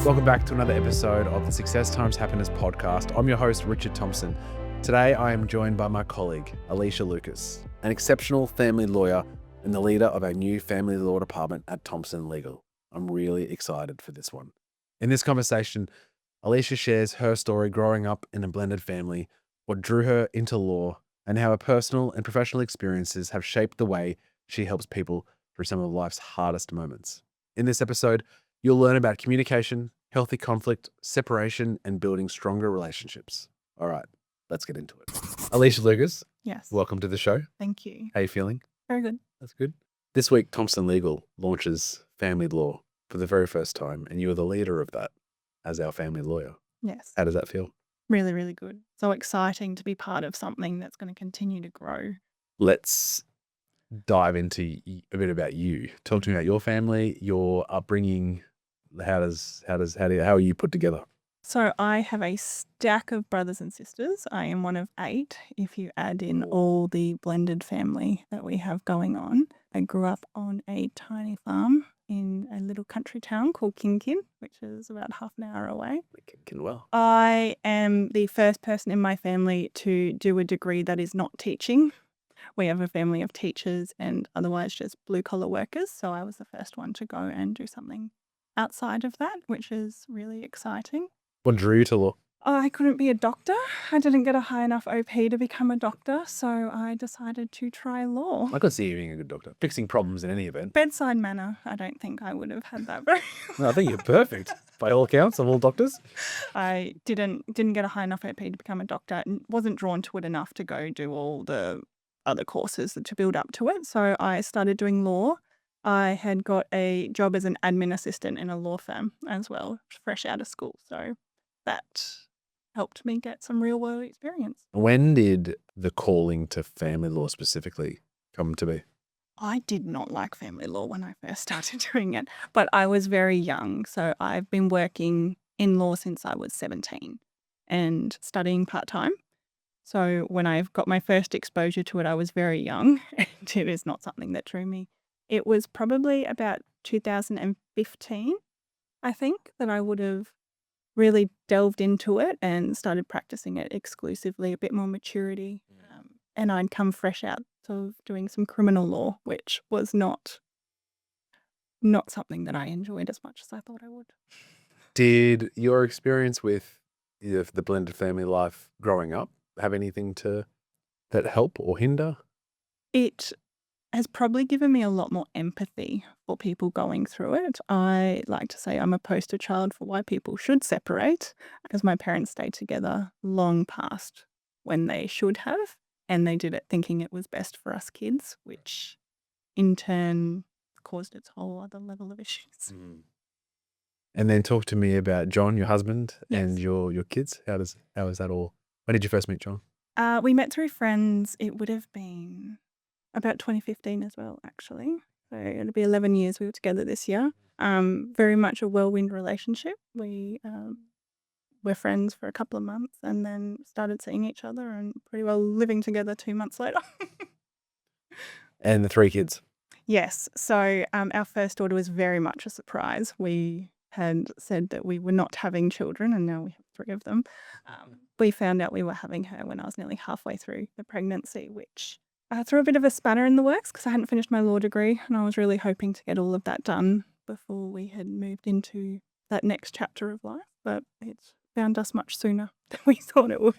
Welcome back to another episode of the Success Times Happiness podcast. I'm your host, Richard Thompson. Today, I am joined by my colleague, Alicia Lucas, an exceptional family lawyer and the leader of our new family law department at Thompson Legal. I'm really excited for this one. In this conversation, Alicia shares her story growing up in a blended family, what drew her into law, and how her personal and professional experiences have shaped the way she helps people through some of life's hardest moments. In this episode, you'll learn about communication, healthy conflict, separation, and building stronger relationships. All right, let's get into it. Alicia Lucas, Yes. welcome to the show. Thank you. How are you feeling? Very good. That's good. This week, Thompson Legal launches family law for the very first time, and you are the leader of that as our family lawyer. Yes. How does that feel? Really, really good. So exciting to be part of something that's going to continue to grow. Let's dive into a bit about you. Talk to me about your family, your upbringing. How are you put together? So I have a stack of brothers and sisters. I am one of 8 if you add in all the blended family that we have going on. I grew up on a tiny farm in a little country town called Kinkin, which is about half an hour away. Kinkin well. I am the first person in my family to do a degree that is not teaching. We have a family of teachers and otherwise just blue collar workers. So I was the first one to go and do something outside of that, which is really exciting. What drew you to law? I couldn't be a doctor. I didn't get a high enough OP to become a doctor, so I decided to try law. I could see you being a good doctor, fixing problems in any event. Bedside manner, I don't think I would have had that very No, I think you're perfect by all accounts of all doctors. I didn't get a high enough OP to become a doctor and wasn't drawn to it enough to go do all the other courses to build up to it. So I started doing law. I had got a job as an admin assistant in a law firm as well, fresh out of school. So that helped me get some real world experience. When did the calling to family law specifically come to be? I did not like family law when I first started doing it, but I was very young. So I've been working in law since I was 17 and studying part-time. So when I got my first exposure to it, I was very young and it is not something that drew me. It was probably about 2015, I think, that I would have really delved into it and started practicing it exclusively, a bit more maturity. And I'd come fresh out of doing some criminal law, which was not something that I enjoyed as much as I thought I would. Did your experience with the blended family life growing up have anything that help or hinder? It has probably given me a lot more empathy for people going through it. I like to say I'm a poster child for why people should separate, because my parents stayed together long past when they should have, and they did it thinking it was best for us kids, which in turn caused its whole other level of issues. And then talk to me about John, your husband, and Yes. your kids. How is that all? When did you first meet John? We met through friends. It would have been about 2015 as well, actually. So it'll be 11 years we were together this year. Very much a whirlwind relationship. We were friends for a couple of months and then started seeing each other and pretty well living together 2 months later. And the 3 kids. Yes. So our first daughter was very much a surprise. We had said that we were not having children and now we have 3 of them. We found out we were having her when I was nearly halfway through the pregnancy, which threw a bit of a spanner in the works because I hadn't finished my law degree and I was really hoping to get all of that done before we had moved into that next chapter of life. But it's found us much sooner than we thought it would.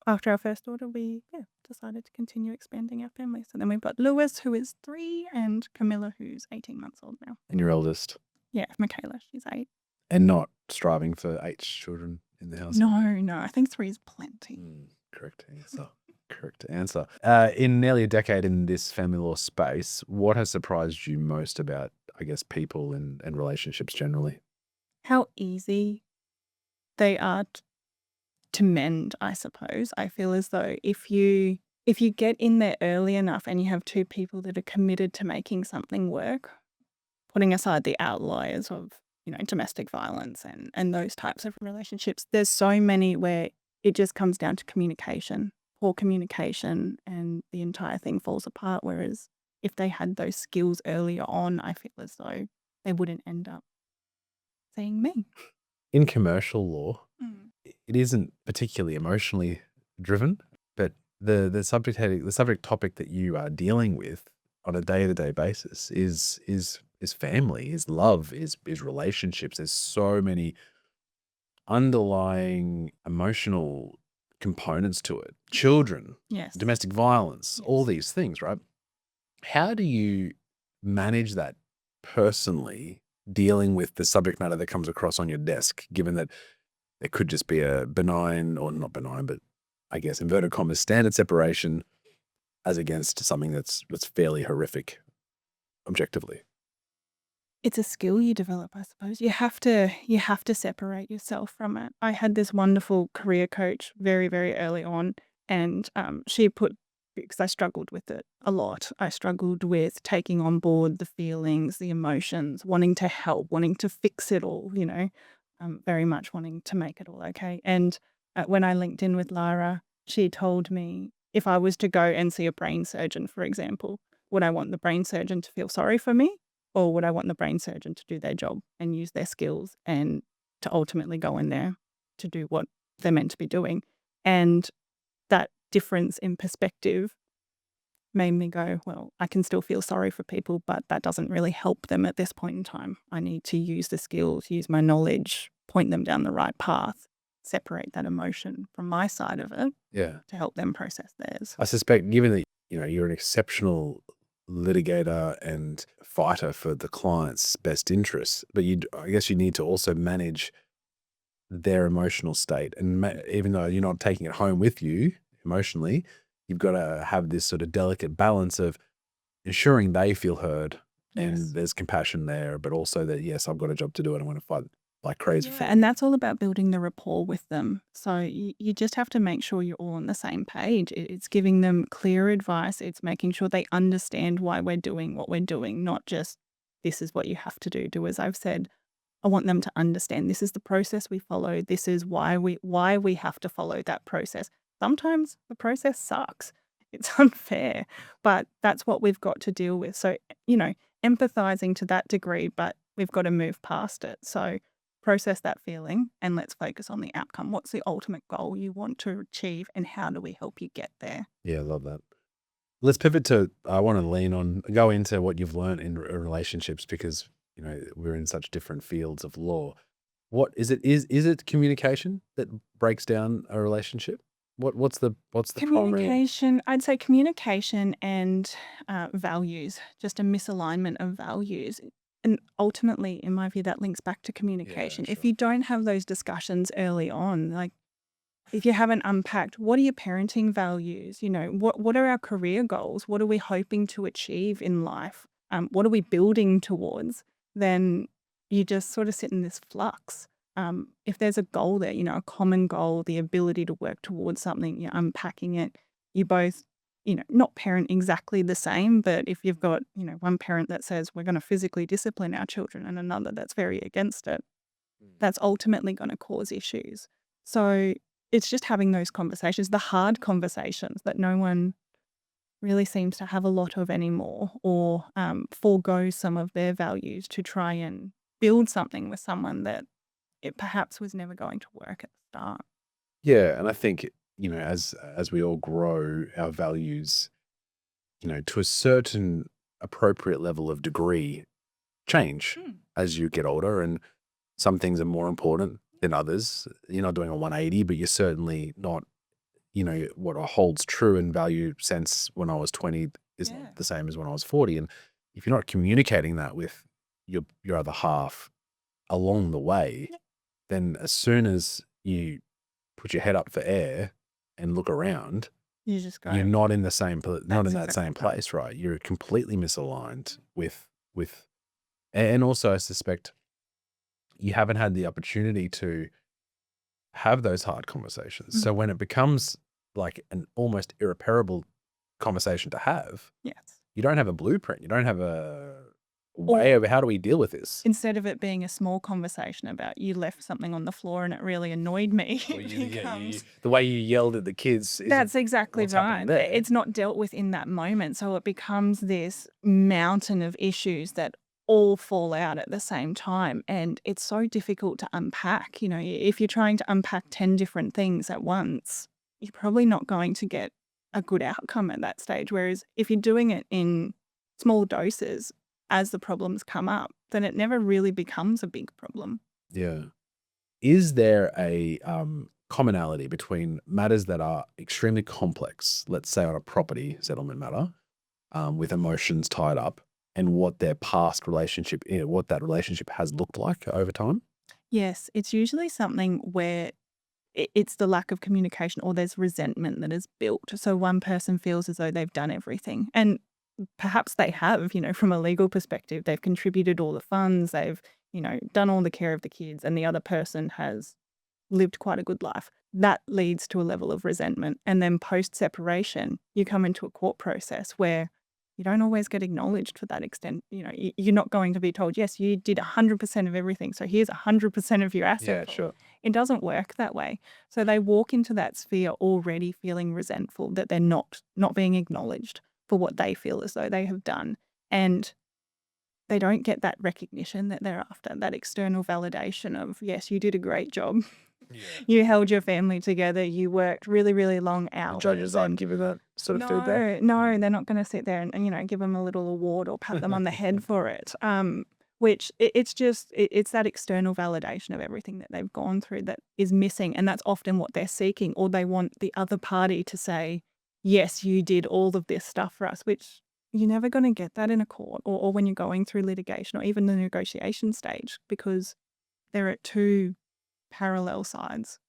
After our first daughter, we decided to continue expanding our family. So then we've got Lewis, who is 3, and Camilla, who's 18 months old now. And your eldest. Yeah, Michaela, she's 8. And not striving for 8 children in the house. No, I think 3 is plenty. Correct answer. In nearly a decade in this family law space, what has surprised you most about, I guess, people and relationships generally? How easy they are to mend, I suppose. I feel as though if you get in there early enough and you have 2 people that are committed to making something work, putting aside the outliers of, domestic violence and those types of relationships, there's so many where it just comes down to communication, poor communication, and the entire thing falls apart. Whereas if they had those skills earlier on, I feel as though they wouldn't end up seeing me. In commercial law, Mm. it isn't particularly emotionally driven, but the subject topic that you are dealing with on a day-to-day basis is family, is love, is relationships. There's so many underlying emotional components to it. Children, Yes. domestic violence, all Yes. these things, right? How do you manage that personally, dealing with the subject matter that comes across on your desk, given that there could just be a benign, or not benign, but I guess inverted commas, standard separation as against something that's fairly horrific objectively? It's a skill you develop, I suppose. You have to separate yourself from it. I had this wonderful career coach very, very early on, and she put, because I struggled with it a lot. I struggled with taking on board the feelings, the emotions, wanting to help, wanting to fix it all, very much wanting to make it all okay. And when I linked in with Lara, she told me if I was to go and see a brain surgeon, for example, would I want the brain surgeon to feel sorry for me? Or would I want the brain surgeon to do their job and use their skills and to ultimately go in there to do what they're meant to be doing? And that difference in perspective made me go, well, I can still feel sorry for people, but that doesn't really help them at this point in time. I need to use the skills, use my knowledge, point them down the right path, separate that emotion from my side of it Yeah. to help them process theirs. I suspect, given that you're an exceptional litigator and fighter for the client's best interests, but I guess you need to also manage their emotional state, and even though you're not taking it home with you emotionally, you've got to have this sort of delicate balance of ensuring they feel heard Yes. and there's compassion there, but also that, yes, I've got a job to do and I'm going to fight like crazy Yeah, for and you. that's all about building the rapport with them. So you just have to make sure you're all on the same page. It's giving them clear advice. It's making sure they understand why we're doing what we're doing, not just this is what you have to do. Do as I've said. I want them to understand this is the process we follow. This is why we have to follow that process. Sometimes the process sucks. It's unfair, but that's what we've got to deal with. So, empathizing to that degree, but we've got to move past it. So process that feeling and let's focus on the outcome. What's the ultimate goal you want to achieve and how do we help you get there? Yeah, I love that. Let's pivot to, I want to go into what you've learned in relationships, because, we're in such different fields of law. What is it? Is it communication that breaks down a relationship? What's the primary? Communication, I'd say communication and values, just a misalignment of values. And ultimately, in my view, that links back to communication. If sure. you don't have those discussions early on, like if you haven't unpacked what are your parenting values, what are our career goals? What are we hoping to achieve in life? What are we building towards? Then you just sort of sit in this flux. If there's a goal there, a common goal, the ability to work towards something, you're unpacking it. You both, not parent exactly the same, but if you've got, one parent that says we're going to physically discipline our children and another that's very against it, that's ultimately going to cause issues. So it's just having those conversations, the hard conversations that no one really seems to have a lot of anymore, or forego some of their values to try and build something with someone that it perhaps was never going to work at the start. Yeah, and I think, as we all grow, our values, to a certain appropriate level of degree, change as you get older, and some things are more important than others. You're not doing a 180, but you're certainly not, what holds true in value sense when I was 20 is not the same as when I was 40. And if you're not communicating that with your other half along the way, then as soon as you put your head up for air and look around, You just go, you're not in the same, not in that exactly same right. place, right? You're completely misaligned and also I suspect you haven't had the opportunity to have those hard conversations. So when it becomes like an almost irreparable conversation to have, Yes. you don't have a blueprint. You don't have a way of how do we deal with this? Instead of it being a small conversation about you left something on the floor and it really annoyed me, Or it you- becomes the way you yelled at the kids. that's exactly what's happening right. there. It's not dealt with in that moment. So it becomes this mountain of issues that all fall out at the same time. And it's so difficult to unpack. You know, if you're trying to unpack 10 different things at once, you're probably not going to get a good outcome at that stage. Whereas if you're doing it in small doses as the problems come up, then it never really becomes a big problem. Yeah. Is there a commonality between matters that are extremely complex, let's say on a property settlement matter, with emotions tied up, and what their past relationship, what that relationship has looked like over time? Yes, it's usually something where it's the lack of communication or there's resentment that is built. So one person feels as though they've done everything. And perhaps they have, you know, from a legal perspective, they've contributed all the funds, they've, you know, done all the care of the kids, and the other person has lived quite a good life. That leads to a level of resentment. And then post separation, you come into a court process where you don't always get acknowledged for that extent. You know, you're not going to be told, yes, you did 100% of everything, so here's 100% of your asset. Yeah, sure. It doesn't work that way. So they walk into that sphere already feeling resentful that they're not being acknowledged for what they feel as though they have done. And they don't get that recognition that they're after, that external validation of, yes, you did a great job. Yeah. You held your family together. You worked really, really long hours. Judges aren't giving that sort of feedback. No, they're not going to sit there and, you know, give them a little award or pat them on the head for it. Which it's that external validation of everything that they've gone through that is missing. And that's often what they're seeking, or they want the other party to say, yes, you did all of this stuff for us, which you're never going to get that in a court or when you're going through litigation or even the negotiation stage, because they're at two parallel sides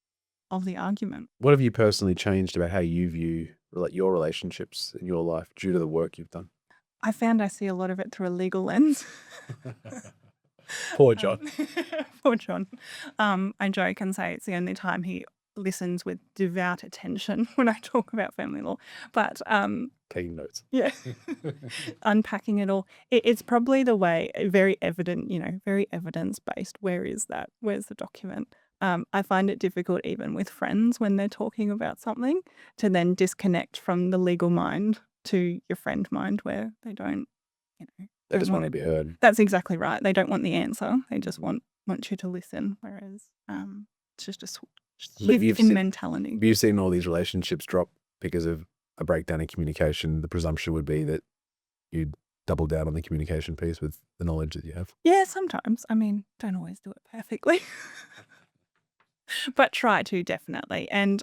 of the argument. What have you personally changed about how you view your relationships in your life due to the work you've done? I found I see a lot of it through a legal lens. Poor John. Poor John. I joke and say it's the only time he listens with devout attention when I talk about family law. But Taking notes. yeah, unpacking it all. It's probably the way, very evident, you know, very evidence-based. Where is that? Where's the document? I find it difficult even with friends when they're talking about something to then disconnect from the legal mind to your friend mind, where they don't, you know. They just want to be heard. That's exactly right. They don't want the answer. They just want you to listen. Whereas it's just a shift in mentality. You've seen all these relationships drop because of a breakdown in communication. The presumption would be that you'd double down on the communication piece with the knowledge that you have. Yeah, sometimes. I mean, don't always do it perfectly. But try to, definitely. And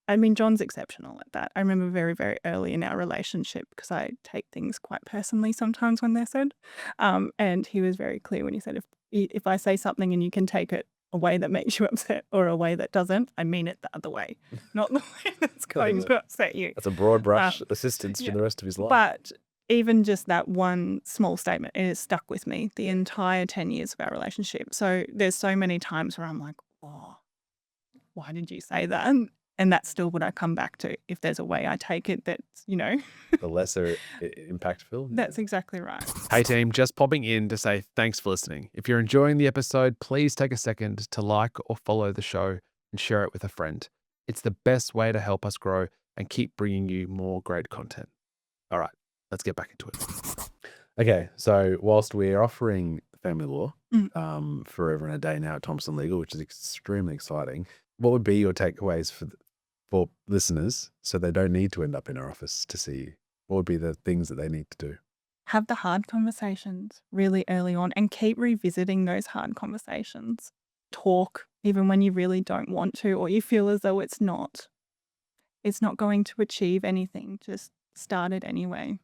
I mean, John's exceptional at that. I remember very, very early in our relationship, because I take things quite personally sometimes when they're said. And he was very clear when he said, if I say something and you can take it a way that makes you upset or a way that doesn't, I mean it the other way, not the way that's going to upset you. That's a broad brush assistance for the rest of his life. But even just that one small statement, it has stuck with me the entire 10 years of our relationship. So there's so many times where I'm like, oh, why did you say that? And that's still what I come back to. If there's a way I take it that's, you know. The lesser impactful. That's exactly right. Hey team, just popping in to say thanks for listening. If you're enjoying the episode, please take a second to like or follow the show and share it with a friend. It's the best way to help us grow and keep bringing you more great content. All right, let's get back into it. Okay, so whilst we're offering family law forever and a day now at Thompson Legal, which is extremely exciting, what would be your takeaways for listeners so they don't need to end up in our office to see you? What would be the things that they need to do? Have the hard conversations really early on and keep revisiting those hard conversations. Talk even when you really don't want to, or you feel as though it's not going to achieve anything. Just start it anyway.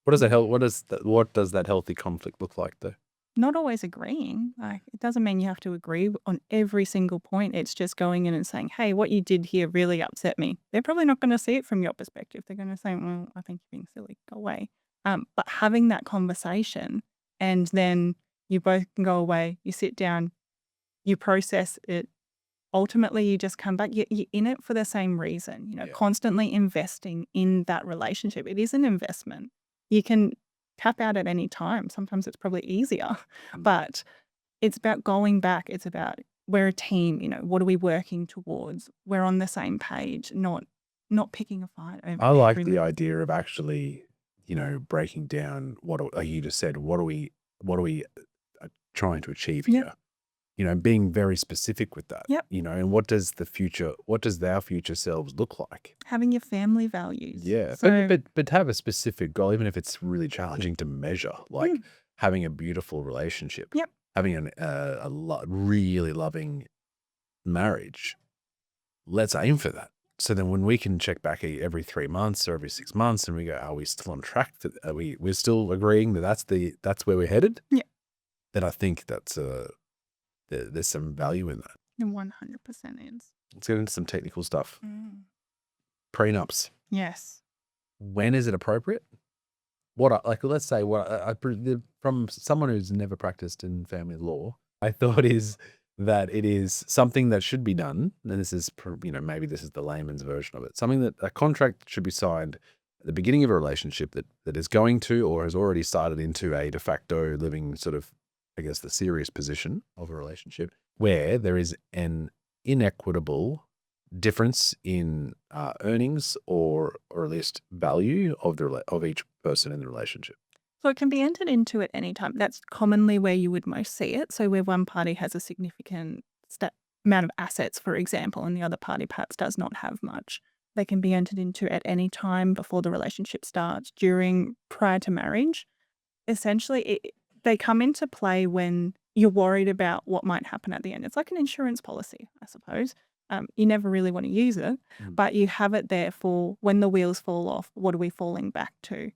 What does that healthy conflict look like though? Not always agreeing. Like, it doesn't mean you have to agree on every single point. It's just going in and saying, hey, what you did here really upset me. They're probably not going to see it from your perspective. They're going to say, well, I think you're being silly. Go away. But having that conversation, and then you both can go away, you sit down, you process it. Ultimately, you just come back. You're in it for the same reason, you know, constantly investing in that relationship. It is an investment. You can tap out at any time. Sometimes it's probably easier, but it's about going back. It's about, we're a team, you know, what are we working towards? We're on the same page, not picking a fight over. I like the idea of actually, you know, breaking down like you just said, what are we what are we trying to achieve Yep. here? You know, being very specific with that. Yep. You know, and what does our future selves look like? Having your family values. Yeah, So, but have a specific goal, even if it's really challenging to measure, like Mm. having a beautiful relationship, Yep. having really loving marriage. Let's aim for that. So then, when we can check back every 3 months or every 6 months, and we go, "Are we still on track? We're still agreeing that that's where we're headed?" Yeah. Then I think there's some value in that. it 100% is. Let's get into some technical stuff. Mm. Prenups. Yes. When is it appropriate? Let's say from someone who's never practiced in family law, I thought is that it is something that should be done. And this is, maybe this is the layman's version of it. Something that a contract should be signed at the beginning of a relationship that is going to or has already started into a de facto living sort of, I guess, the serious position of a relationship where there is an inequitable difference in earnings or at least value of each person in the relationship. So it can be entered into at any time. That's commonly where you would most see it. So where one party has a significant amount of assets, for example, and the other party perhaps does not have much. They can be entered into at any time before the relationship starts, prior to marriage. Essentially, they come into play when you're worried about what might happen at the end. It's like an insurance policy, I suppose. You never really want to use it, but you have it there for when the wheels fall off, what are we falling back to?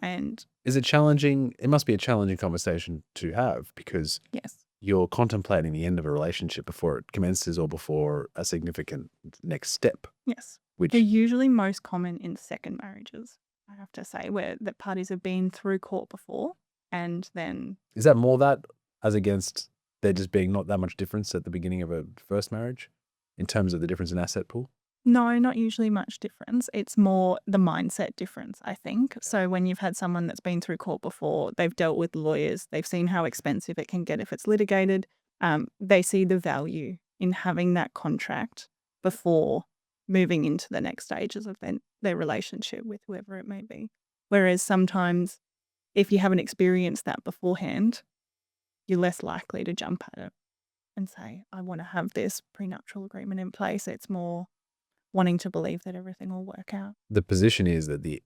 And is it challenging? It must be a challenging conversation to have because yes, you're contemplating the end of a relationship before it commences or before a significant next step. yes. Which they're usually most common in second marriages, I have to say, where the parties have been through court before and then... Is that more that as against there just being not that much difference at the beginning of a first marriage in terms of the difference in asset pool? No, not usually much difference. It's more the mindset difference, I think. So when you've had someone that's been through court before, they've dealt with lawyers, they've seen how expensive it can get if it's litigated, they see the value in having that contract before moving into the next stages of their relationship with whoever it may be. Whereas sometimes if you haven't experienced that beforehand, you're less likely to jump at it and say, I want to have this prenuptial agreement in place. It's more wanting to believe that everything will work out. The position is that it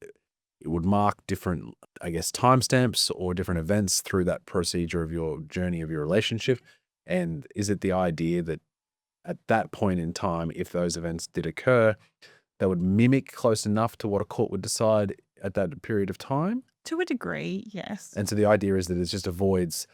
would mark different, I guess, timestamps or different events through that procedure of your journey of your relationship. And is it the idea that at that point in time, if those events did occur, they would mimic close enough to what a court would decide at that period of time? To a degree, yes. And so the idea is that it just avoids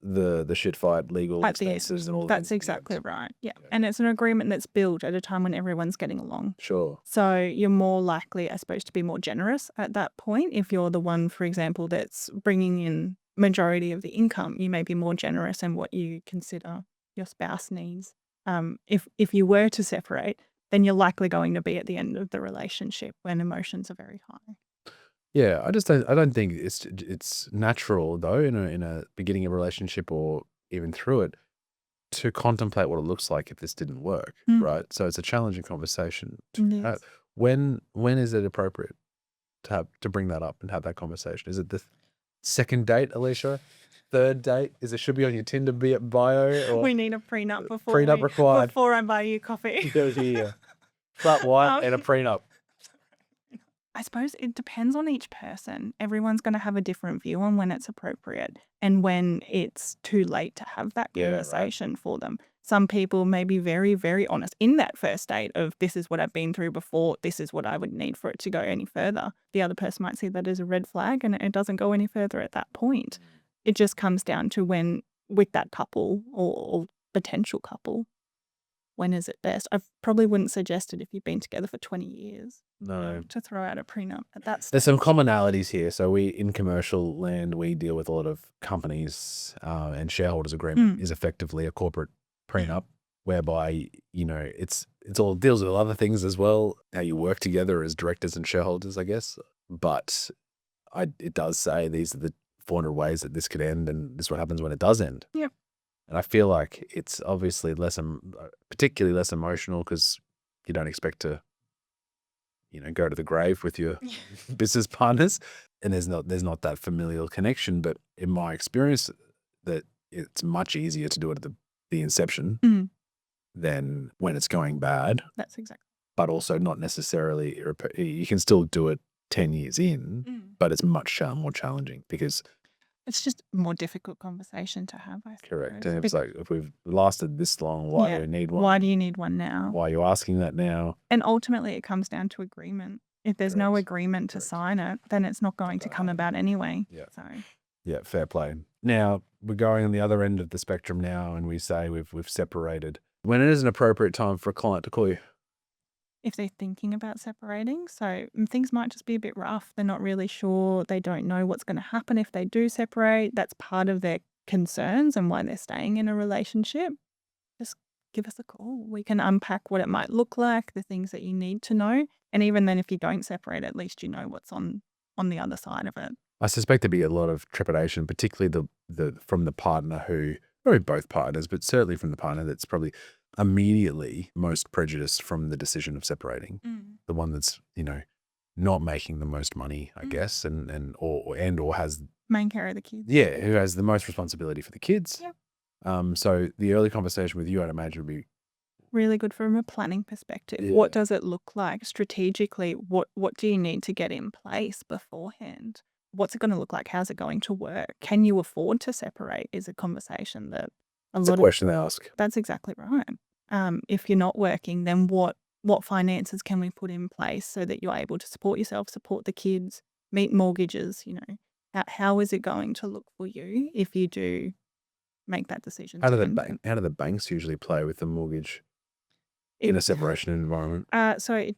the shit fight legal expenses and all That's the exactly right. Yeah. And it's an agreement that's built at a time when everyone's getting along. Sure. So you're more likely, I suppose, to be more generous at that point. If you're the one, for example, that's bringing in majority of the income, you may be more generous in what you consider your spouse needs. If you were to separate, then you're likely going to be at the end of the relationship when emotions are very high. Yeah, I don't think it's natural though in a beginning of a relationship or even through it to contemplate what it looks like if this didn't work, right? So it's a challenging conversation to have. Yes. When is it appropriate to bring that up and have that conversation? Is it the second date, Alicia? Third date? Should be on your Tinder bio? Or We need a prenup prenup required before I buy you coffee. here, flat white and a prenup. I suppose it depends on each person. Everyone's going to have a different view on when it's appropriate and when it's too late to have that conversation for them. Some people may be very, very honest in that first date of this is what I've been through before, this is what I would need for it to go any further. The other person might see that as a red flag and it doesn't go any further at that point. It just comes down to when with that couple or potential couple, when is it best? I probably wouldn't suggest it if you've been together for 20 years. No. To throw out a prenup at that stage. There's some commonalities here. So in commercial land, we deal with a lot of companies and shareholders agreement is effectively a corporate prenup whereby, it's all deals with other things as well, how you work together as directors and shareholders, I guess. But it does say these are the 400 ways that this could end and this is what happens when it does end. Yep. And I feel like it's obviously particularly less emotional because you don't expect to go to the grave with your business partners, and there's not that familial connection. But in my experience, that it's much easier to do it at the inception Mm, than when it's going bad, that's exactly. but also not necessarily you can still do it 10 years in, but it's much more challenging because It's just a more difficult conversation to have, I correct. suppose. And it's like, if we've lasted this long, why do we need one? Why do you need one now? Why are you asking that now? And ultimately, it comes down to agreement. If there's no Correct. agreement to Correct. sign it, then it's not going to come about anyway. Yeah. So Yeah, fair play. Now we're going on the other end of the spectrum now, and we say we've separated. When it is an appropriate time for a client to call you? if they're thinking about separating, so things might just be a bit rough. They're not really sure. They don't know what's going to happen if they do separate. That's part of their concerns and why they're staying in a relationship. Just give us a call. We can unpack what it might look like, the things that you need to know. And even then, if you don't separate, at least you know what's on the other side of it. I suspect there'd be a lot of trepidation, particularly the from the partner who, probably both partners, but certainly from the partner that's probably immediately most prejudiced from the decision of separating. The one that's, not making the most money, I guess, or has Main care of the kids. who has the most responsibility for the kids. Yep. So the early conversation with you, I'd imagine, would be Really good from a planning perspective. Yeah. What does it look like strategically? What do you need to get in place beforehand? What's it going to look like? How's it going to work? Can you afford to separate? Is a conversation that it's a question they ask. That's exactly right. If you're not working, then what finances can we put in place so that you're able to support yourself, support the kids, meet mortgages? How is it going to look for you if you do make that decision? How do to end it? how do the banks usually play with the mortgage in a separation environment? So it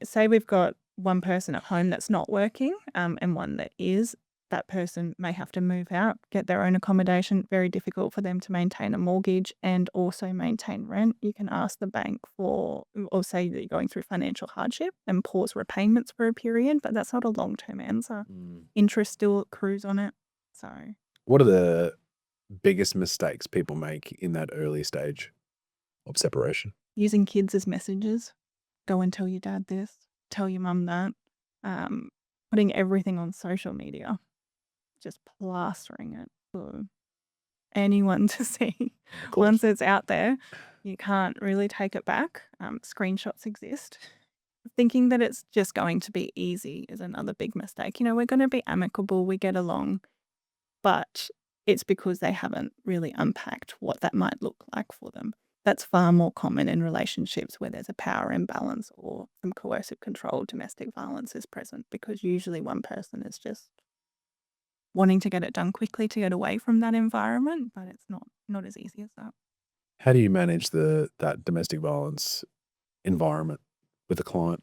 say we've got one person at home that's not working, and one that is. That person may have to move out, get their own accommodation. Very difficult for them to maintain a mortgage and also maintain rent. You can ask the bank or say that you're going through financial hardship and pause repayments for a period, but that's not a long-term answer. Interest still accrues on it. So What are the biggest mistakes people make in that early stage of separation? using kids as messengers. Go and tell your dad this, tell your mum that. Putting everything on social media. Just plastering it for anyone to see. Once it's out there, you can't really take it back. Screenshots exist. Thinking that it's just going to be easy is another big mistake. We're going to be amicable, we get along, but it's because they haven't really unpacked what that might look like for them. That's far more common in relationships where there's a power imbalance or some coercive control, domestic violence is present, because usually one person is just wanting to get it done quickly to get away from that environment, but it's not as easy as that. How do you manage that domestic violence environment with a client?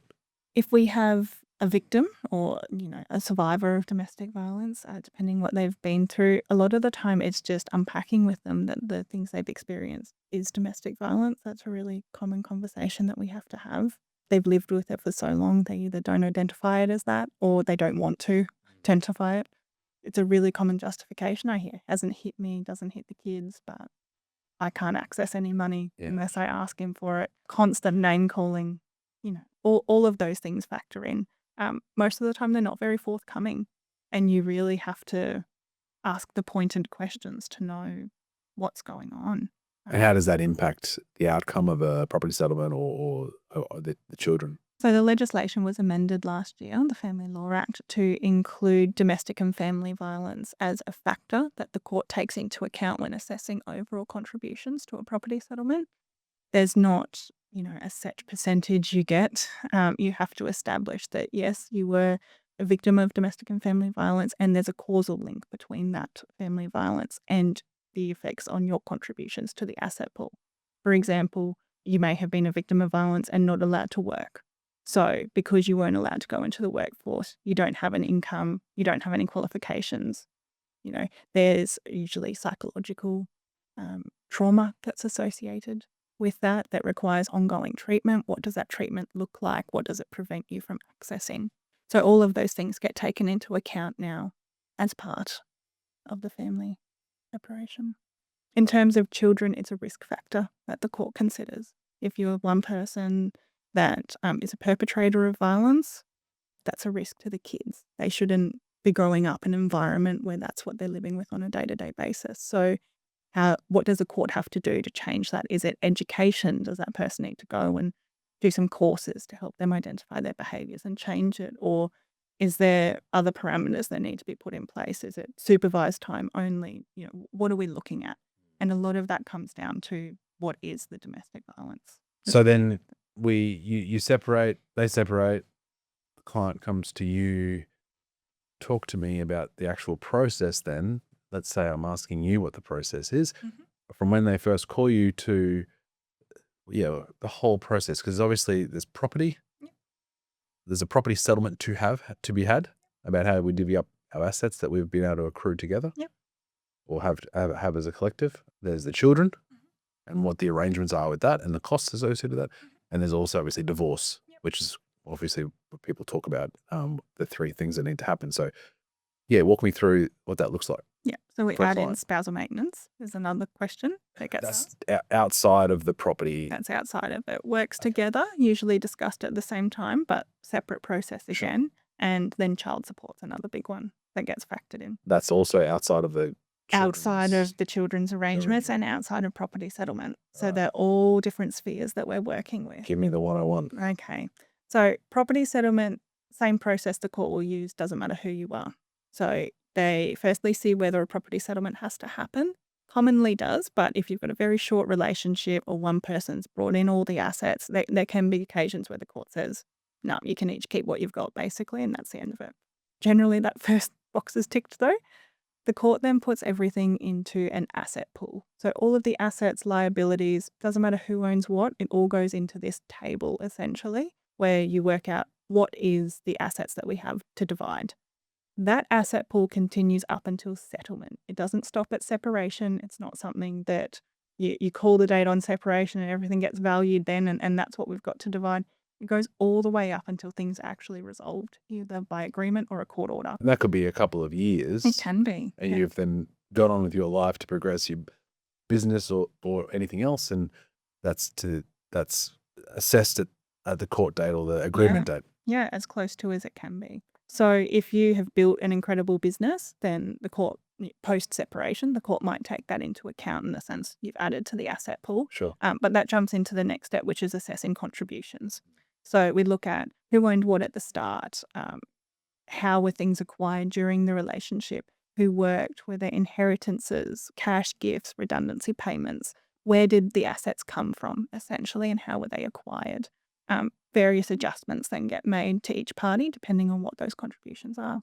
If we have a victim or, a survivor of domestic violence, depending what they've been through, a lot of the time it's just unpacking with them that the things they've experienced is domestic violence. That's a really common conversation that we have to have. They've lived with it for so long, they either don't identify it as that or they don't want to identify it. It's a really common justification I hear. Hasn't hit me, doesn't hit the kids, but I can't access any money unless I ask him for it. Constant name calling, all of those things factor in. Most of the time they're not very forthcoming, and you really have to ask the pointed questions to know what's going on. And how does that impact the outcome of a property settlement or the children? So the legislation was amended last year, the Family Law Act, to include domestic and family violence as a factor that the court takes into account when assessing overall contributions to a property settlement. There's not, a set percentage you get. You have to establish that, yes, you were a victim of domestic and family violence, and there's a causal link between that family violence and the effects on your contributions to the asset pool. For example, you may have been a victim of violence and not allowed to work. So because you weren't allowed to go into the workforce, you don't have an income, you don't have any qualifications. There's usually psychological trauma that's associated with that requires ongoing treatment. What does that treatment look like? What does it prevent you from accessing? So all of those things get taken into account now as part of the family separation. In terms of children, it's a risk factor that the court considers. If you're one person that is a perpetrator of violence, that's a risk to the kids. They shouldn't be growing up in an environment where that's what they're living with on a day-to-day basis. So what does a court have to do to change that? Is it education? Does that person need to go and do some courses to help them identify their behaviours and change it? Or is there other parameters that need to be put in place? Is it supervised time only? What are we looking at? And a lot of that comes down to what is the domestic violence. So then you separate, they separate, the client comes to you. Talk to me about the actual process then. Let's say I'm asking you what the process is from when they first call you to, the whole process. Because obviously there's property. Yep. There's a property settlement to be had about how we divvy up our assets that we've been able to accrue together. Yep. Or have as a collective. There's the children and what the arrangements are with that and the costs associated with that. And there's also obviously divorce, which is obviously what people talk about, the three things that need to happen. So walk me through what that looks like. Yeah. So we for a add in client. spousal maintenance is another question that gets asked. That's outside of the property. That's outside of it. Works together, usually discussed at the same time, but separate process again. And then child support's another big one that gets factored in. That's also outside of the Outside of the children's arrangements and outside of property settlement. So they're all different spheres that we're working with. Give me the 101. Okay. So property settlement, same process the court will use, doesn't matter who you are. So they firstly see whether a property settlement has to happen. Commonly does, but if you've got a very short relationship or one person's brought in all the assets, there can be occasions where the court says, no, you can each keep what you've got basically, and that's the end of it. Generally, that first box is ticked though. The court then puts everything into an asset pool. So all of the assets, liabilities, doesn't matter who owns what, it all goes into this table essentially, where you work out what is the assets that we have to divide. That asset pool continues up until settlement. It doesn't stop at separation. It's not something that you call the date on separation and everything gets valued then and that's what we've got to divide. It goes all the way up until things are actually resolved, either by agreement or a court order. And that could be a couple of years. It can be. And you've then gone on with your life to progress your business or anything else. And that's assessed at the court date or the agreement date. Yeah, as close to as it can be. So if you have built an incredible business, then the court, post-separation, the court might take that into account in the sense you've added to the asset pool. Sure. But that jumps into the next step, which is assessing contributions. So we look at who owned what at the start, how were things acquired during the relationship, who worked, were there inheritances, cash gifts, redundancy payments, where did the assets come from essentially and how were they acquired. Various adjustments then get made to each party depending on what those contributions are.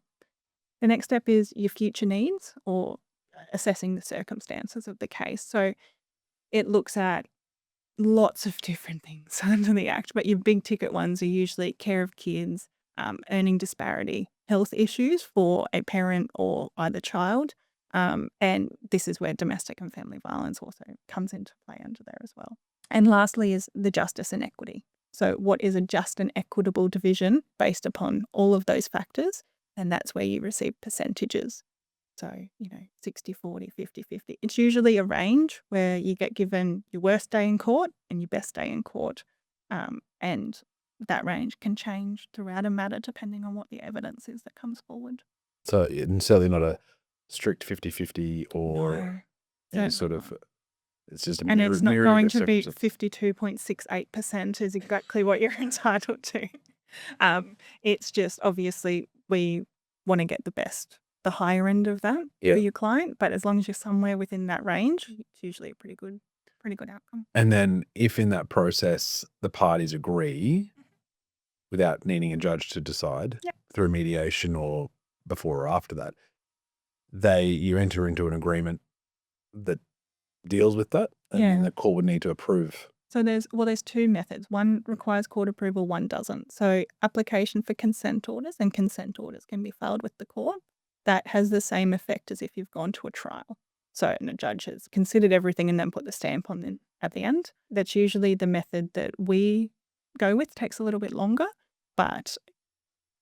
The next step is your future needs or assessing the circumstances of the case. So it looks at lots of different things under the Act, but your big ticket ones are usually care of kids, earning disparity, health issues for a parent or either child, and this is where domestic and family violence also comes into play under there as well. And lastly is the justice and equity. So what is a just and equitable division based upon all of those factors? And that's where you receive percentages. So, 60-40, 50-50. It's usually a range where you get given your worst day in court and your best day in court. And that range can change throughout a matter depending on what the evidence is that comes forward. So it's necessarily not a strict 50-50 or any sort of, it's just a and it's not myriad going of to be circumstances. 52.68% is exactly what you're entitled to. It's just obviously we want to get the higher end of that for your client, but as long as you're somewhere within that range, it's usually a pretty good outcome. And then if in that process the parties agree without needing a judge to decide through mediation or before or after that, you enter into an agreement that deals with that and then the court would need to approve. So there's two methods. One requires court approval, one doesn't. So application for consent orders and consent orders can be filed with the court. That has the same effect as if you've gone to a trial. So a judge has considered everything and then put the stamp on it at the end. That's usually the method that we go with. Takes a little bit longer, but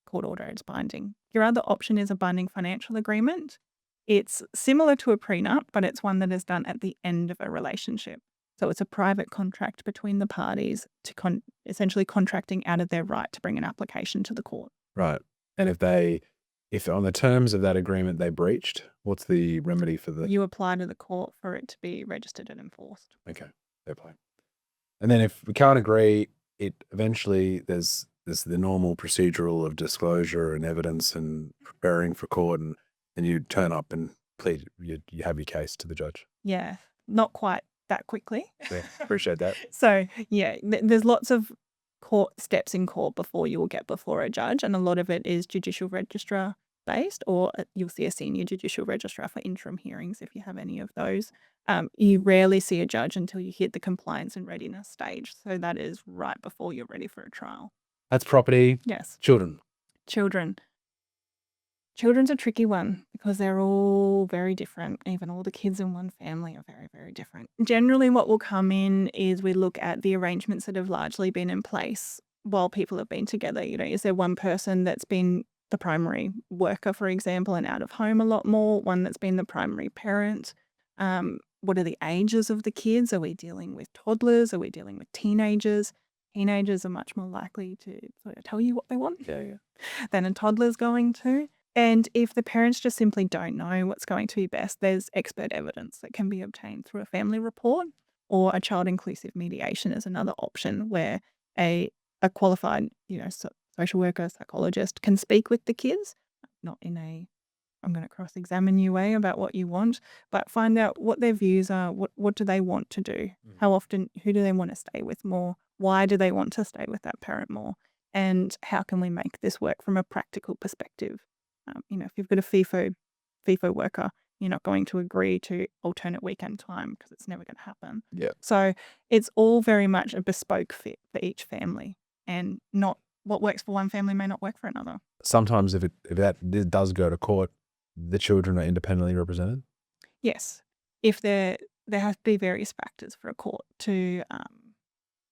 court order is binding. Your other option is a binding financial agreement. It's similar to a prenup, but it's one that is done at the end of a relationship. So it's a private contract between the parties to essentially contracting out of their right to bring an application to the court. Right. And if on the terms of that agreement they breached, what's the remedy for the... You apply to the court for it to be registered and enforced. Okay, fair play. And then if we can't agree, it eventually there's the normal procedural of disclosure and evidence and preparing for court, and you turn up and plead, you have your case to the judge. Yeah, not quite that quickly. Yeah, appreciate that. So yeah, there's lots of court steps in court before you will get before a judge, and a lot of it is judicial registrar based, or you'll see a senior judicial registrar for interim hearings if you have any of those. You rarely see a judge until you hit the compliance and readiness stage. So that is right before you're ready for a trial. That's property. Yes. Children. Children's a tricky one because they're all very different. Even all the kids in one family are very, very different. Generally, what will come in is we look at the arrangements that have largely been in place while people have been together. You know, is there one person that's been the primary worker, for example, and out of home a lot more, one that's been the primary parent? What are the ages of the kids? Are we dealing with toddlers? Are we dealing with teenagers? Teenagers are much more likely to sort of tell you what they want than a toddler's going to. And if the parents just simply don't know what's going to be best, there's expert evidence that can be obtained through a family report, or a child inclusive mediation is another option where a qualified, social worker, psychologist can speak with the kids, not in a I'm going to cross-examine you way about what you want, but find out what their views are, what do they want to do, how often, who do they want to stay with more, why do they want to stay with that parent more, and how can we make this work from a practical perspective. If you've got a FIFO worker, you're not going to agree to alternate weekend time because it's never going to happen. Yeah. So it's all very much a bespoke fit for each family, and not what works for one family may not work for another. Sometimes if that does go to court, the children are independently represented? Yes. If there have to be various factors for a court to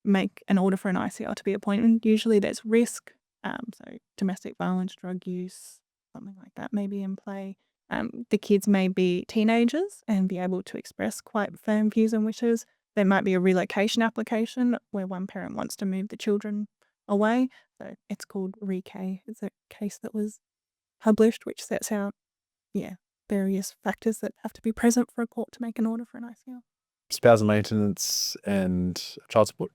make an order for an ICL to be appointed. Usually there's risk, so domestic violence, drug use, something like that may be in play. The kids may be teenagers and be able to express quite firm views and wishes. There might be a relocation application where one parent wants to move the children away. So it's called REK. It's a case that was published which sets out, various factors that have to be present for a court to make an order for an ICL. Spousal maintenance and child support?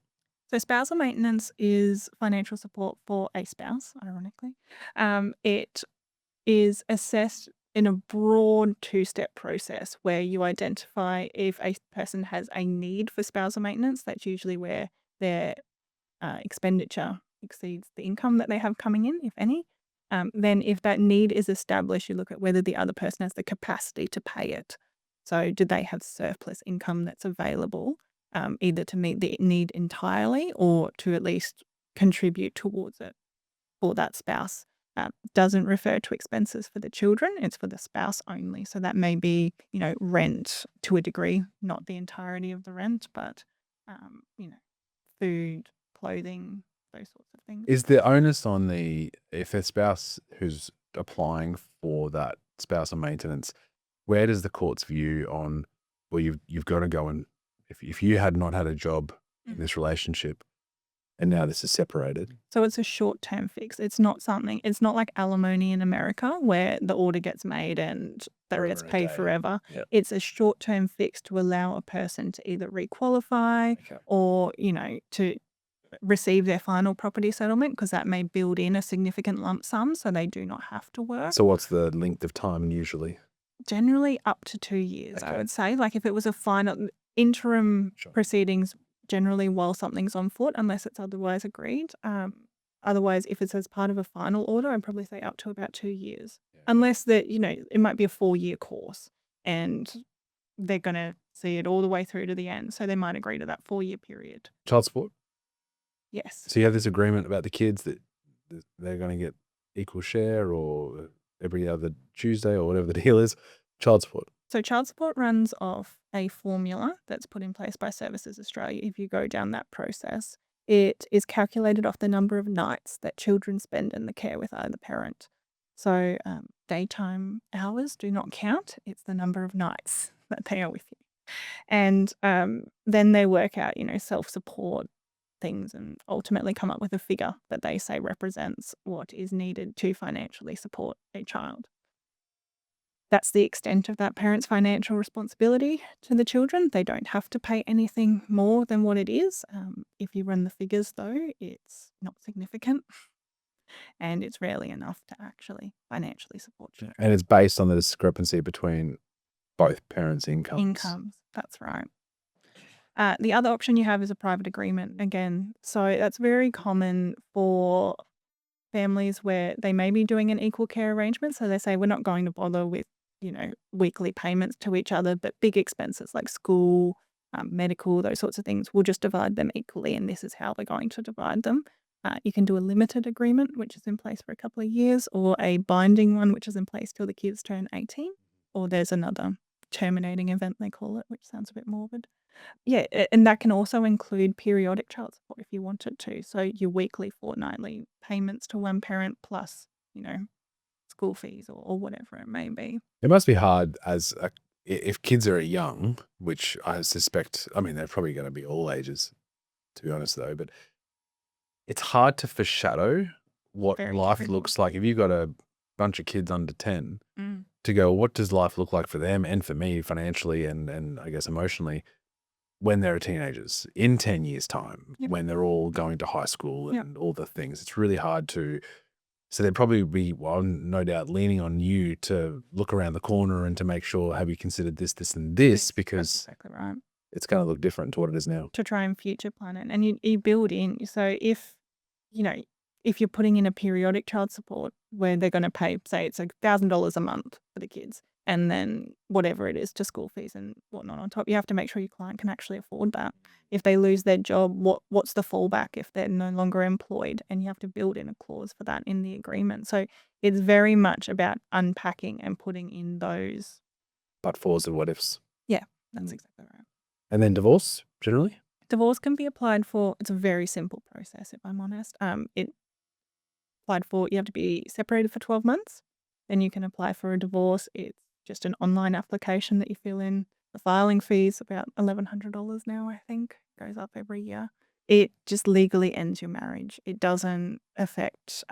So spousal maintenance is financial support for a spouse, ironically. It is assessed in a broad two-step process where you identify if a person has a need for spousal maintenance. That's usually where their expenditure exceeds the income that they have coming in, if any. Then if that need is established, you look at whether the other person has the capacity to pay it. So do they have surplus income that's available, either to meet the need entirely or to at least contribute towards it for that spouse. Doesn't refer to expenses for the children, it's for the spouse only. So that may be, rent to a degree, not the entirety of the rent, but, food, clothing, those sorts of things. Is the onus on if a spouse who's applying for that spousal maintenance, where does the court's view on, well, you've got to go and, if you had not had a job in this relationship and now this is separated? So it's a short-term fix. It's not like alimony in America where the order gets made and that gets paid forever. Yep. It's a short-term fix to allow a person to either requalify or, to receive their final property settlement, because that may build in a significant lump sum so they do not have to work. So what's the length of time usually? Generally up to 2 years, I would say. Like if it was a final interim proceedings, generally while something's on foot, unless it's otherwise agreed. Otherwise, if it's as part of a final order, I'd probably say up to about 2 years. Unless that, it might be a 4-year course and they're going to see it all the way through to the end. So they might agree to that 4-year period. Child support? Yes. So you have this agreement about the kids that they're going to get equal share or every other Tuesday or whatever the deal is. Child support. So child support runs off a formula that's put in place by Services Australia. If you go down that process, it is calculated off the number of nights that children spend in the care with either parent. So daytime hours do not count. It's the number of nights that they are with you. And then they work out, self-support things and ultimately come up with a figure that they say represents what is needed to financially support a child. That's the extent of that parent's financial responsibility to the children. They don't have to pay anything more than what it is. If you run the figures, though, it's not significant and it's rarely enough to actually financially support children. And it's based on the discrepancy between both parents' incomes. That's right. The other option you have is a private agreement again. So that's very common for families where they may be doing an equal care arrangement. So they say, we're not going to bother with, weekly payments to each other, but big expenses like school, medical, those sorts of things, we'll just divide them equally. And this is how we're going to divide them. You can do a limited agreement, which is in place for a couple of years, or a binding one, which is in place till the kids turn 18. Or there's another terminating event, they call it, which sounds a bit morbid. Yeah, and that can also include periodic child support if you wanted to. So your weekly, fortnightly payments to one parent plus, school fees or whatever it may be. It must be hard if kids are young, which I suspect, I mean, they're probably going to be all ages, to be honest, though, but it's hard to foreshadow what Very life difficult. looks like. If you've got a bunch of kids under 10, Mm. to go, what does life look like for them and for me financially and I guess emotionally when they're teenagers in 10 years' time, Yep. when they're all going to high school Yep. and all the things. It's really hard to. So they'd probably be, well, no doubt, leaning on you to look around the corner and to make sure, have you considered this, this, and this? That's Because exactly right. it's going to look different to what it is now. To try and future plan it. And you build in. So if you're putting in a periodic child support where they're going to pay, say it's $1,000 a month for the kids, and then whatever it is to school fees and whatnot on top, you have to make sure your client can actually afford that. If they lose their job, what's the fallback if they're no longer employed? And you have to build in a clause for that in the agreement. So it's very much about unpacking and putting in those. But fors and what ifs. Yeah, that's exactly right. And then divorce, generally? Divorce can be applied for. It's a very simple process, if I'm honest. It applied for, you have to be separated for 12 months. Then you can apply for a divorce. It's just an online application that you fill in. The filing fee's about $1,100 now, I think. Goes up every year. It just legally ends your marriage. It doesn't affect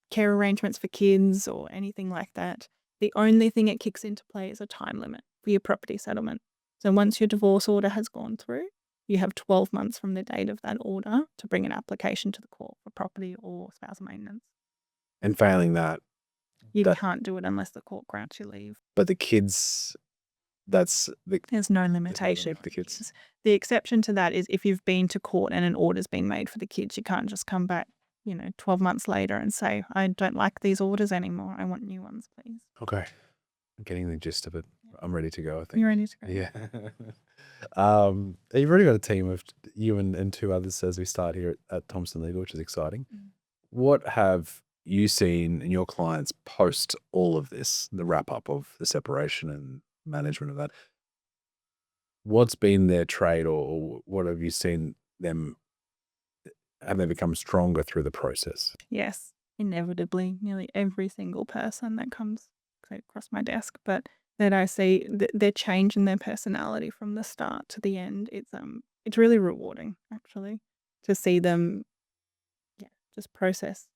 care arrangements for kids or anything like that. The only thing it kicks into play is a time limit for your property settlement. So once your divorce order has gone through, you have 12 months from the date of that order to bring an application to the court for property or spousal maintenance. And failing that. You can't do it unless the court grants you leave. But the kids, there's no limitation. For the kids. The exception to that is if you've been to court and an order's been made for the kids, you can't just come back, 12 months later and say, I don't like these orders anymore. I want new ones, please. Okay. I'm getting the gist of it. I'm ready to go, I think. You're ready to go. Yeah. You've already got a team of you and two others as we start here at Thompson Legal, which is exciting. Mm. What have you seen in your clients post all of this, the wrap up of the separation and management of that? What's been their trade, or what have you seen them, have they become stronger through the process? Yes, inevitably, nearly every single person that comes across my desk, but that I see their change in their personality from the start to the end, it's really rewarding actually to see them, just process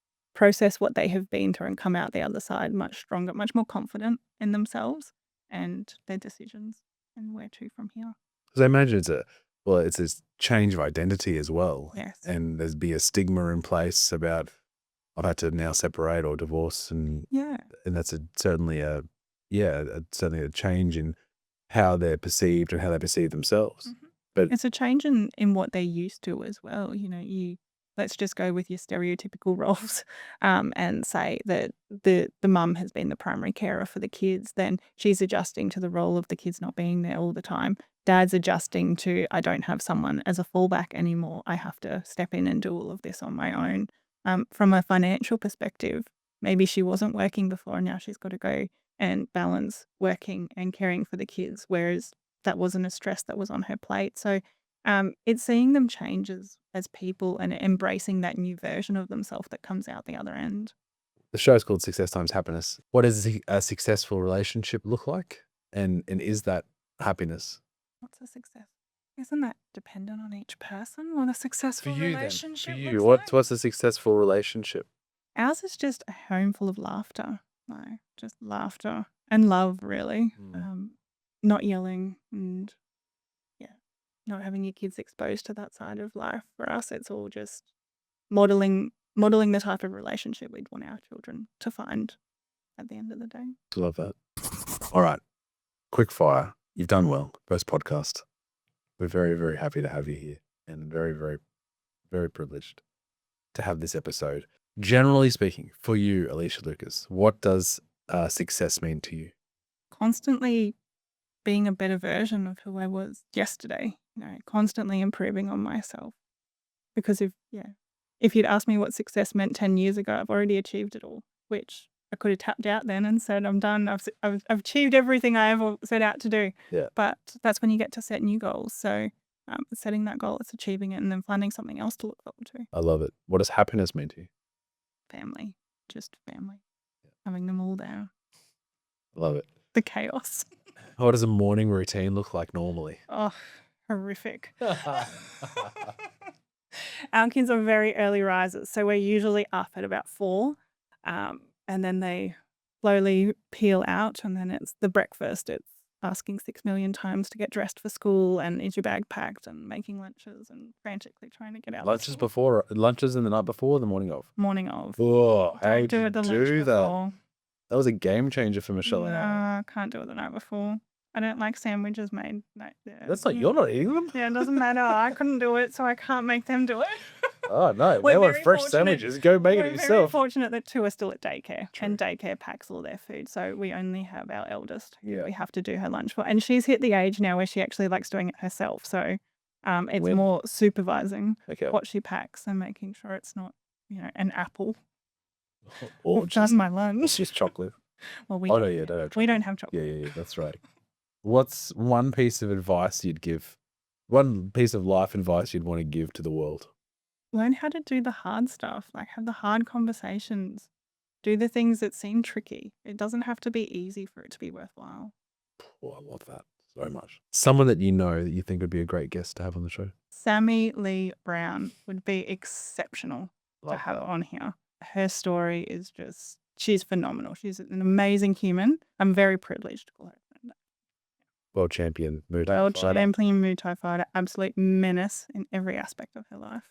what they have been through and come out the other side much stronger, much more confident in themselves and their decisions and where to from here. Because I imagine it's a change of identity as well. Yes. And there's be a stigma in place about, I've had to now separate or divorce, and that's certainly a change in how they're perceived and how they perceive themselves. Mm-hmm. But it's a change in what they're used to as well. Let's just go with your stereotypical roles and say that the mum has been the primary carer for the kids, then she's adjusting to the role of the kids not being there all the time. Dad's adjusting to, I don't have someone as a fallback anymore. I have to step in and do all of this on my own. From a financial perspective, maybe she wasn't working before and now she's got to go and balance working and caring for the kids, whereas that wasn't a stress that was on her plate. So it's seeing them change as people and embracing that new version of themselves that comes out the other end. The show's called Success Times Happiness. What does a successful relationship look like? And is that happiness? What's a success? Isn't that dependent on each person? What a For successful you then, for relationship you, looks what's like? what's a successful relationship? Ours is just a home full of laughter, like just laughter and love, really. Not yelling and yeah, not having your kids exposed to that side of life. For us, it's all just modeling the type of relationship we'd want our children to find at the end of the day. Love that. All right, quick fire. You've done well. First podcast. We're very, very happy to have you here and very, very, very privileged to have this episode. Generally speaking, for you, Alicia Lucas, what does success mean to you? Constantly being a better version of who I was yesterday, constantly improving on myself. Because if you'd asked me what success meant 10 years ago, I've already achieved it all, which I could have tapped out then and said, I'm done. I've achieved everything I ever set out to do. Yeah. But that's when you get to set new goals. So setting that goal, it's achieving it and then finding something else to look forward to. I love it. What does happiness mean to you? Family, just family, having them all there. Love it. The chaos. What does a morning routine look like normally? Oh, horrific. Our kids are very early risers, so we're usually up at about 4, and then they slowly peel out, and then it's the breakfast. It's asking 6 million times to get dressed for school, and is your bag packed, and making lunches, and frantically trying to get out. Lunches in the night before or the morning of? Morning of. Oh, how Don't do you it the lunch do that? before. That was a game changer for Michelle and I. Can't do it the night before. I don't like sandwiches made. That's not, you're not eating them? Yeah, it doesn't matter. I couldn't do it, so I can't make them do it. Oh, no. We're They want very fresh fortunate- sandwiches. Go make it We're very yourself. fortunate that 2 are still at daycare, True. and daycare packs all their food. So we only have our eldest who Yeah. we have to do her lunch for. And she's hit the age now where she actually likes doing it herself. So it's When? more supervising Okay. what she packs and making sure it's not, an apple. Or I've done my lunch. just chocolate. Well, we Oh, no, yeah, don't have chocolate. we don't have chocolate. Yeah, that's right. What's one piece of advice you'd give? One piece of life advice you'd want to give to the world? Learn how to do the hard stuff, like have the hard conversations. Do the things that seem tricky. It doesn't have to be easy for it to be worthwhile. Oh, I love that so much. Someone that you know that you think would be a great guest to have on the show. Sammy Lee Brown would be exceptional to Love have that. on here. Her story is she's phenomenal. She's an amazing human. I'm very privileged to call her a friend. World champion, Muay Thai World fighter. champion Muay Thai fighter, absolute menace in every aspect of her life.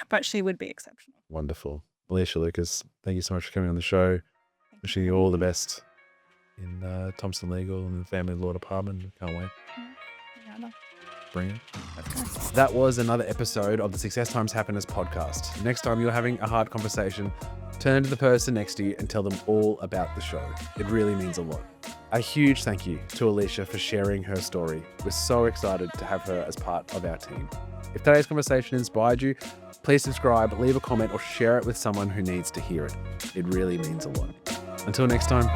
But she would be exceptional. Wonderful. Alicia Lucas, thank you so much for coming on the show. Wishing you all the best in Thompson Legal and the Family Law Department. Can't wait. Yeah, Bring it. that's good. That was another episode of the Success Times Happiness podcast. Next time you're having a hard conversation, turn to the person next to you and tell them all about the show. It really means a lot. A huge thank you to Alicia for sharing her story. We're so excited to have her as part of our team. If today's conversation inspired you, please subscribe, leave a comment, or share it with someone who needs to hear it. It really means a lot. Until next time.